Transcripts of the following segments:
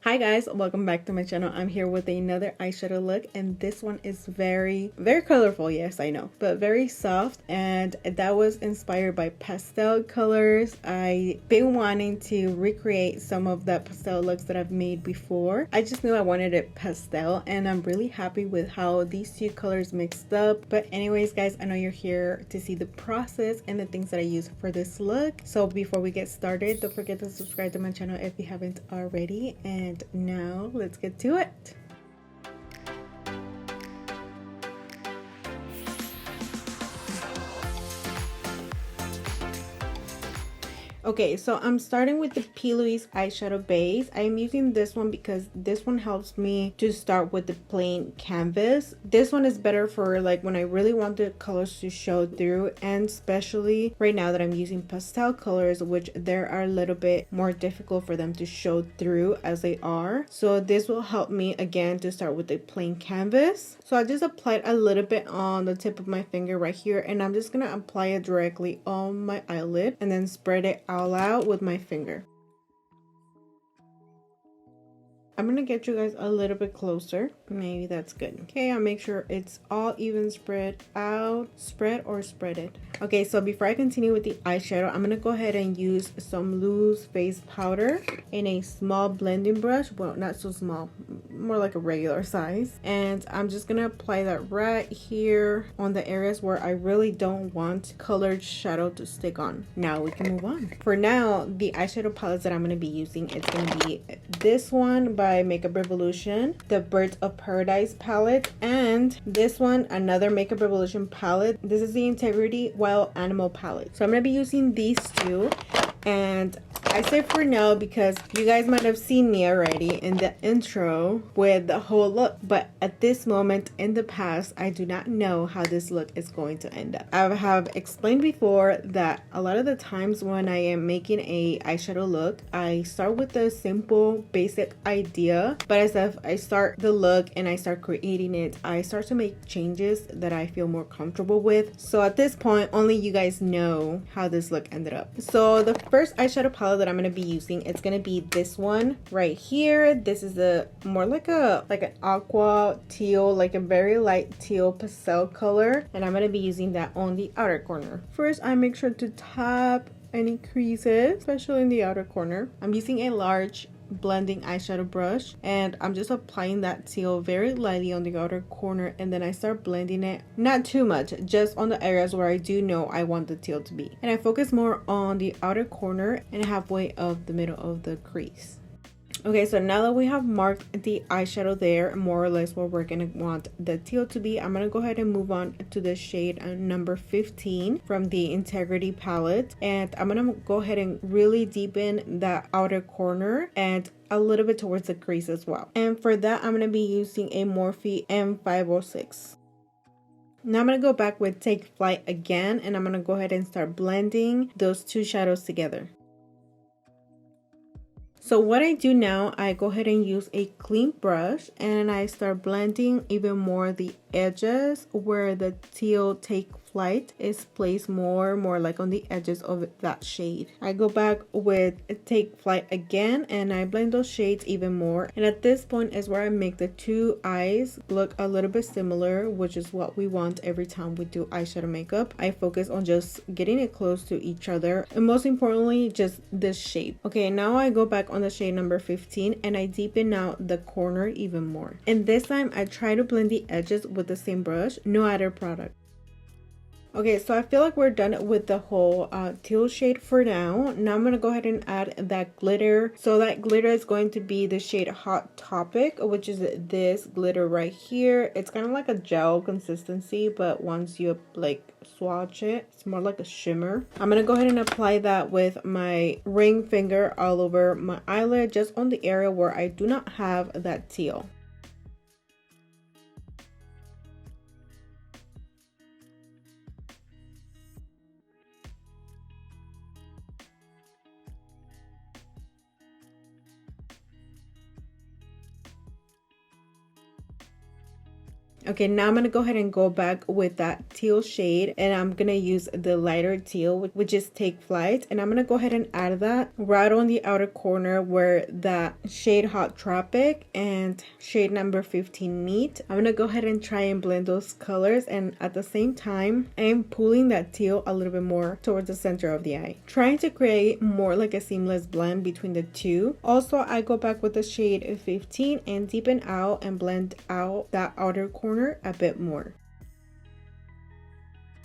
Hi guys, welcome back to my channel. I'm here with another eyeshadow look, and this one is very colorful. Yes, I know, but very soft, and that was inspired by pastel colors. I've been wanting to recreate some of the pastel looks that I've made before. I just knew I wanted it pastel, and I'm really happy with how these two colors mixed up. But anyways guys, I know you're here to see the process and the things that I use for this look. So before we get started, don't forget to subscribe to my channel if you haven't already, and now let's get to it. Okay, so I'm starting with the Louise eyeshadow base. I'm using this one because this one helps me to start with the plain canvas. This one is better for like when I really want the colors to show through, and especially right now that I'm using pastel colors, which they are a little bit more difficult for them to show through as they are. So this will help me again to start with the plain canvas. So I just applied a little bit on the tip of my finger right here, and I'm just gonna apply it directly on my eyelid and then spread it out with my finger. I'm gonna get you guys a little bit closer. Maybe that's good. Okay, I'll make sure it's all even spread out. Spread it. Okay, so before I continue with the eyeshadow, I'm gonna go ahead and use some loose face powder in a small blending brush. Well, not so small, more like a regular size. And I'm just gonna apply that right here on the areas where I really don't want colored shadow to stick on. Now we can move on. For now, the eyeshadow palettes that I'm gonna be using, it's gonna be this one by Makeup Revolution, the Birds of Paradise palette, and this one, another Makeup Revolution palette. This is the Integrity Wild Animal palette. So I'm gonna be using these two, and I say for now because you guys might have seen me already in the intro with the whole look, but at this moment in the past, I do not know how this look is going to end up. I have explained before that a lot of the times when I am making a eyeshadow look, I start with a simple basic idea, but as I start the look and I start creating it, I start to make changes that I feel more comfortable with. So at this point, only you guys know how this look ended up. So the first eyeshadow palette that I'm going to be using, it's going to be this one right here. This is a more like an aqua teal, like a very light teal pastel color, and I'm going to be using that on the outer corner. First, I make sure to tap any creases, especially in the outer corner. I'm using a large blending eyeshadow brush, and I'm just applying that teal very lightly on the outer corner, and then I start blending it, not too much, just on the areas where I do know I want the teal to be, and I focus more on the outer corner and halfway of the middle of the crease. Okay, so now that we have marked the eyeshadow there, more or less where we're gonna want the teal to be, I'm gonna go ahead and move on to the shade number 15 from the Integrity palette, and I'm gonna go ahead and really deepen that outer corner and a little bit towards the crease as well. And for that, I'm gonna be using a Morphe M506. Now I'm going to go back with Take Flight again, and I'm going to go ahead and start blending those two shadows together. So what I do now, I go ahead and use a clean brush and I start blending even more the edges where the teal Take Flight is placed more like on the edges of that shade. I go back with Take Flight again and I blend those shades even more, and at this point is where I make the two eyes look a little bit similar, which is what we want every time we do eyeshadow makeup. I focus on just getting it close to each other, and most importantly just this shape. Okay, now I go back on the shade number 15 and I deepen out the corner even more, and this time I try to blend the edges with the same brush, no added product. Okay, so I feel like we're done with the whole teal shade for now. Now I'm going to go ahead and add that glitter. So that glitter is going to be the shade Hot Topic, which is this glitter right here. It's kind of like a gel consistency, but once you like swatch it, it's more like a shimmer. I'm going to go ahead and apply that with my ring finger all over my eyelid, just on the area where I do not have that teal. Okay, now I'm gonna go ahead and go back with that teal shade, and I'm gonna use the lighter teal, which is Take Flight, and I'm gonna go ahead and add that right on the outer corner where that shade Hot Tropic and shade number 15 meet. I'm gonna go ahead and try and blend those colors, and at the same time I'm pulling that teal a little bit more towards the center of the eye, trying to create more like a seamless blend between the two. Also, I go back with the shade 15 and deepen out and blend out that outer corner a bit more.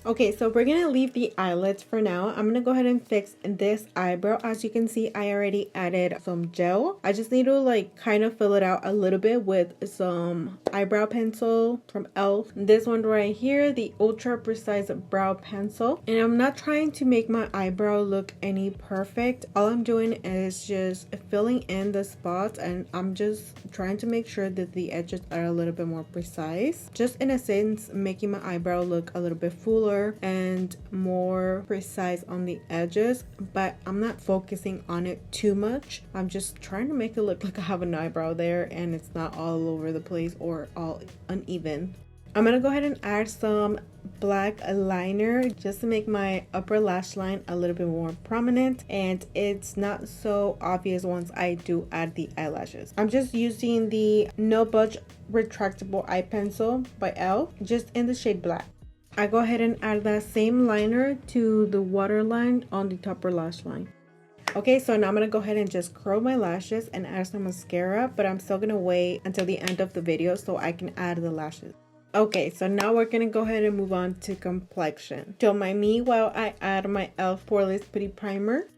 Okay, so we're gonna leave the eyelids for now. I'm gonna go ahead and fix this eyebrow. As you can see, I already added some gel. I just need to like kind of fill it out a little bit with some eyebrow pencil from e.l.f. This one right here, the Ultra Precise Brow Pencil. And I'm not trying to make my eyebrow look any perfect. All I'm doing is just filling in the spots, and I'm just trying to make sure that the edges are a little bit more precise. Just in a sense, making my eyebrow look a little bit fuller and more precise on the edges, but I'm not focusing on it too much. I'm just trying to make it look like I have an eyebrow there and it's not all over the place or all uneven. I'm gonna go ahead and add some black liner just to make my upper lash line a little bit more prominent, and it's not so obvious once I do add the eyelashes. I'm just using the No Budge Retractable Eye Pencil by e.l.f. just in the shade black. I go ahead and add that same liner to the waterline on the upper lash line. Okay, so now I'm going to go ahead and just curl my lashes and add some mascara, but I'm still going to wait until the end of the video so I can add the lashes. Okay, so now we're going to go ahead and move on to complexion. Don't mind me while I add my e.l.f. Poreless Putty Primer.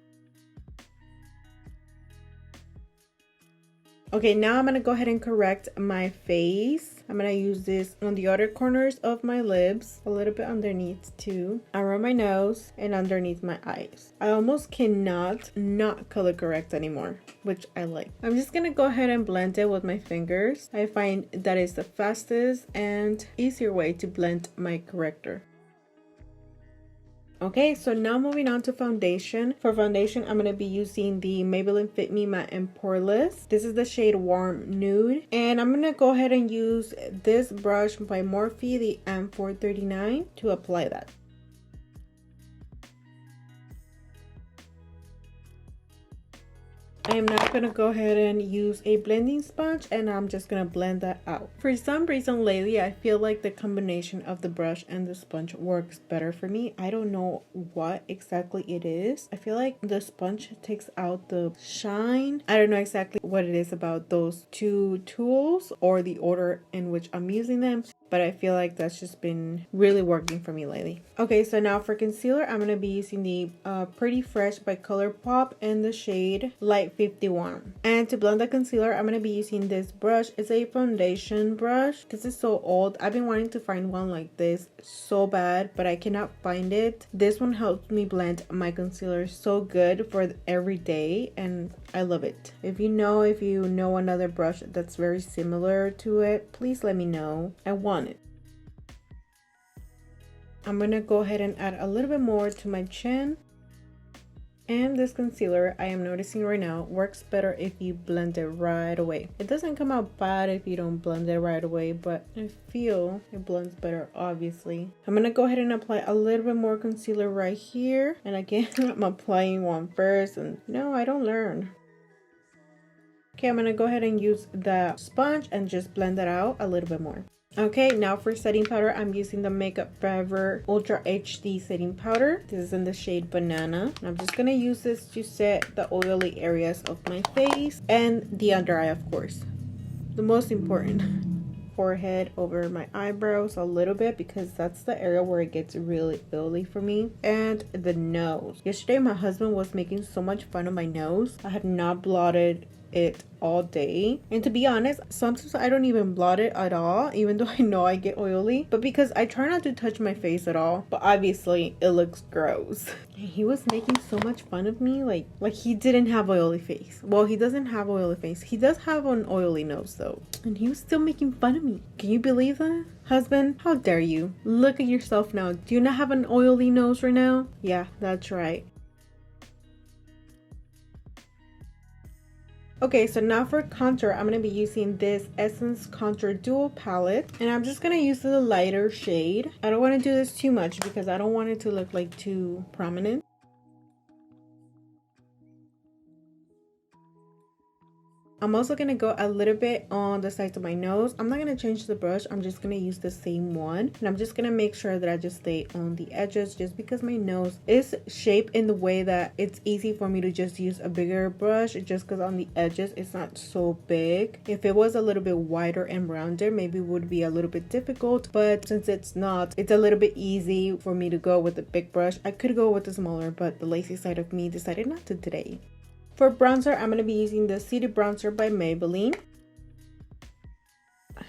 Okay, now I'm going to go ahead and correct my face. I'm going to use this on the outer corners of my lips, a little bit underneath too, around my nose, and underneath my eyes. I almost cannot not color correct anymore, which I like. I'm just going to go ahead and blend it with my fingers. I find that is the fastest and easier way to blend my corrector. Okay, so now moving on to foundation. For foundation, I'm going to be using the Maybelline Fit Me Matte and Poreless. This is the shade Warm Nude. And I'm going to go ahead and use this brush by Morphe, the M439, to apply that. I am now going to go ahead and use a blending sponge, and I'm just going to blend that out. For some reason lately, I feel like the combination of the brush and the sponge works better for me. I don't know what exactly it is. I feel like the sponge takes out the shine. I don't know exactly what it is about those two tools or the order in which I'm using them, but I feel like that's just been really working for me lately. Okay, so now for concealer, I'm going to be using the Pretty Fresh by ColourPop in the shade Light 51. And to blend the concealer, I'm going to be using this brush. It's a foundation brush. This is so old. I've been wanting to find one like this so bad, but I cannot find it. This one helps me blend my concealer so good for every day, and I love it. If you know another brush that's very similar to it, please let me know. I want it. I'm gonna go ahead and add a little bit more to my chin. And this concealer, I am noticing right now, works better if you blend it right away. It doesn't come out bad if you don't blend it right away, but I feel it blends better, obviously. I'm gonna go ahead and apply a little bit more concealer right here. And again, I'm applying one first, and no, I don't learn. Okay, I'm gonna go ahead and use the sponge and just blend that out a little bit more. Okay, now for setting powder, I'm using the Makeup Forever Ultra HD setting powder. This is in the shade Banana. I'm just gonna use this to set the oily areas of my face and the under eye, of course. The most important. Forehead over my eyebrows a little bit, because that's the area where it gets really oily for me. And the nose. Yesterday, my husband was making so much fun of my nose. I had not blotted it all day, and to be honest, sometimes I don't even blot it at all, even though I know I get oily, but because I try not to touch my face at all, but obviously it looks gross. He was making so much fun of me, like he didn't have oily face. Well, he doesn't have oily face. He does have an oily nose though, and he was still making fun of me. Can you believe that? Husband, how dare you? Look at yourself now. Do you not have an oily nose right now? Yeah, that's right. Okay, so now for contour, I'm going to be using this Essence Contour Dual Palette. And I'm just going to use the lighter shade. I don't want to do this too much because I don't want it to look like too prominent. I'm also going to go a little bit on the sides of my nose. I'm not going to change the brush. I'm just going to use the same one. And I'm just going to make sure that I just stay on the edges just because my nose is shaped in the way that it's easy for me to just use a bigger brush just because on the edges it's not so big. If it was a little bit wider and rounder, maybe it would be a little bit difficult. But since it's not, it's a little bit easy for me to go with a big brush. I could go with the smaller, but the lazy side of me decided not to today. For bronzer, I'm going to be using the City Bronzer by Maybelline.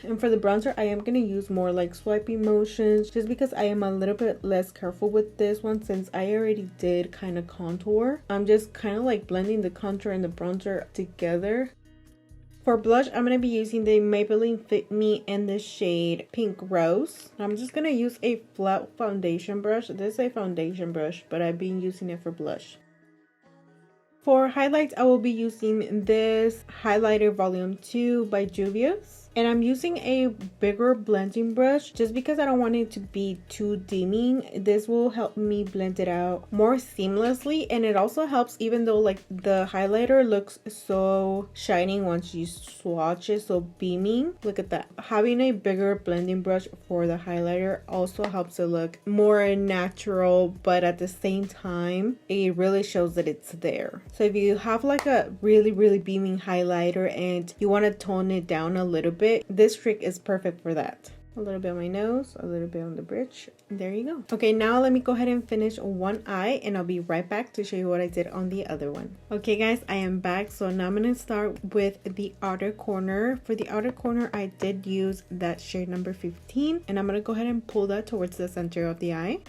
And for the bronzer, I am going to use more like swiping motions just because I am a little bit less careful with this one since I already did kind of contour. I'm just kind of like blending the contour and the bronzer together. For blush, I'm going to be using the Maybelline Fit Me in the shade Pink Rose. I'm just going to use a flat foundation brush. This is a foundation brush, but I've been using it for blush. For highlights, I will be using this highlighter volume 2 by Juvia's. And I'm using a bigger blending brush just because I don't want it to be too dimming. This will help me blend it out more seamlessly. And it also helps even though like the highlighter looks so shining once you swatch it, so beaming. Look at that. Having a bigger blending brush for the highlighter also helps it look more natural, but at the same time, it really shows that it's there. So if you have like a really beaming highlighter and you want to tone it down a little bit, this trick is perfect for that. A little bit on my nose, a little bit on the bridge. There you go. Okay, now let me go ahead and finish one eye and I'll be right back to show you what I did on the other one. Okay guys, I am back. So now I'm going to start with the outer corner. For the outer corner, I did use that shade number 15 and I'm going to go ahead and pull that towards the center of the eye.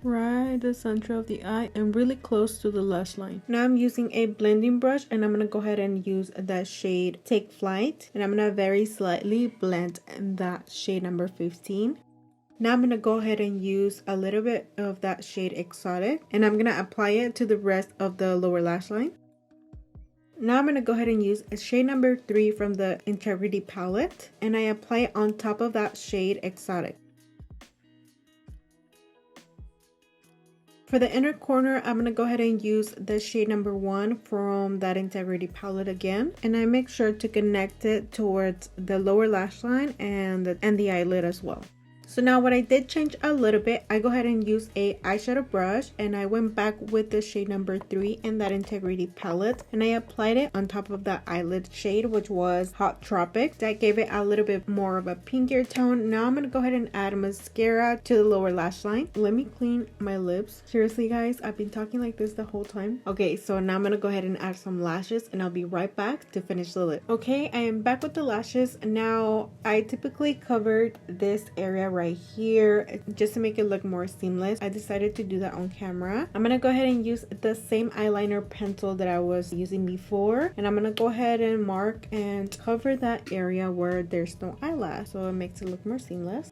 Right the center of the eye and really close to the lash line. Now I'm using a blending brush and I'm going to go ahead and use that shade Take Flight and I'm going to very slightly blend that shade number 15. Now I'm going to go ahead and use a little bit of that shade Exotic and I'm going to apply it to the rest of the lower lash line. Now I'm going to go ahead and use shade number 3 from the Integrity palette and I apply it on top of that shade Exotic. For the inner corner, I'm going to go ahead and use the shade number 1 from that Integrity palette again. And I make sure to connect it towards the lower lash line and the eyelid as well. So now what I did change a little bit, I go ahead and use a eyeshadow brush and I went back with the shade number 3 in that Integrity palette and I applied it on top of that eyelid shade, which was Hot Tropic. That gave it a little bit more of a pinkier tone. Now I'm going to go ahead and add mascara to the lower lash line. Let me clean my lips. Seriously guys, I've been talking like this the whole time. Okay, so now I'm going to go ahead and add some lashes and I'll be right back to finish the lip. Okay, I am back with the lashes. Now I typically covered this area right here just to make it look more seamless. I decided to do that on camera. I'm gonna go ahead and use the same eyeliner pencil that I was using before and I'm gonna go ahead and mark and cover that area where there's no eyelash so it makes it look more seamless.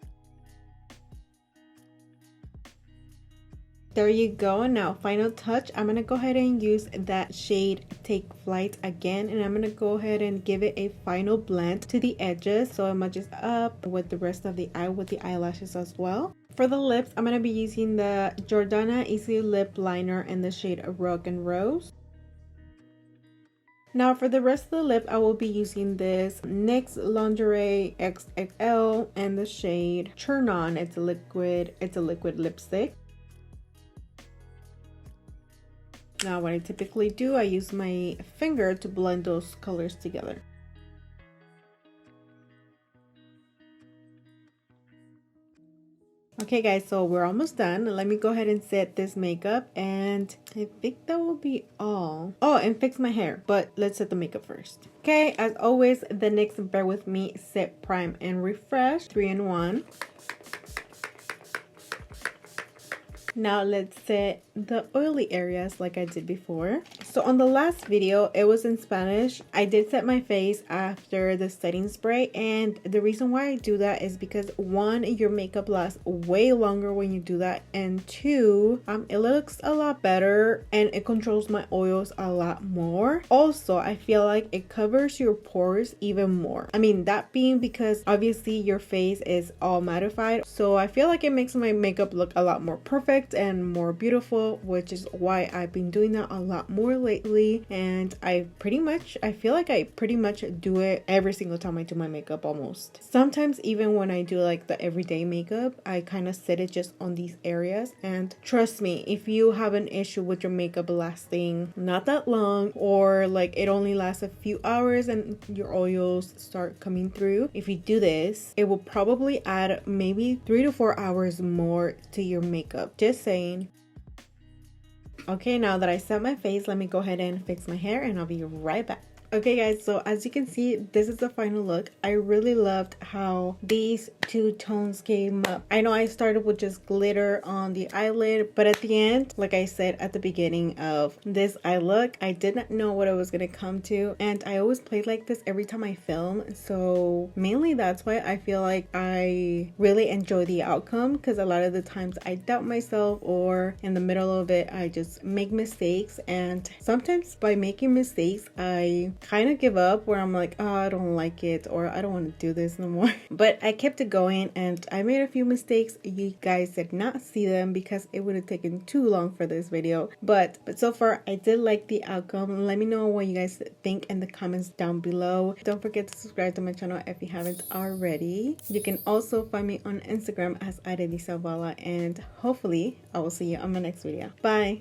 There you go. Now final touch, I'm going to go ahead and use that shade Take Flight again and I'm going to go ahead and give it a final blend to the edges so it matches up with the rest of the eye with the eyelashes as well. For the lips, I'm going to be using the Jordana Easy Lip Liner in the shade Rock and Rose. Now for the rest of the lip, I will be using this NYX Lingerie XXL in the shade Turn On. It's a liquid lipstick. Now what I typically do, I use my finger to blend those colors together. Okay guys, so we're almost done. Let me go ahead and set this makeup and I think that will be all. Oh, and fix my hair, but let's set the makeup first. Okay, as always, the NYX Bear With Me Set, Prime, and Refresh 3-in-1. Now let's set the oily areas like I did before. So on the last video, it was in Spanish. I did set my face after the setting spray, and the reason why I do that is because one, your makeup lasts way longer when you do that, and two, it looks a lot better and it controls my oils a lot more. Also, I feel like it covers your pores even more. I mean, that being because obviously your face is all mattified, so I feel like it makes my makeup look a lot more perfect and more beautiful, which is why I've been doing that a lot more lately. And I feel like I pretty much do it every single time I do my makeup almost. Sometimes even when I do like the everyday makeup, I kind of set it just on these areas. And trust me, if you have an issue with your makeup lasting not that long, or like it only lasts a few hours and your oils start coming through, if you do this, it will probably add maybe 3 to 4 hours more to your makeup. Just saying. Okay, now that I set my face, let me go ahead and fix my hair and I'll be right back. Okay guys, so as you can see, this is the final look. I really loved how these two tones came up. I know I started with just glitter on the eyelid, but at the end, like I said at the beginning of this eye look, I did not know what I was gonna come to, and I always play like this every time I film, so mainly that's why I feel like I really enjoy the outcome, because a lot of the times I doubt myself, or in the middle of it I just make mistakes, and sometimes by making mistakes I kind of give up, where I'm like, oh, I don't like it, or I don't want to do this no more. But I kept it going and I made a few mistakes. You guys did not see them because it would have taken too long for this video, but so far I did like the outcome. Let me know what you guys think in the comments down below. Don't forget to subscribe to my channel if you haven't already. You can also find me on Instagram as Ida Di Salvala, and hopefully I will see you on my next video. Bye.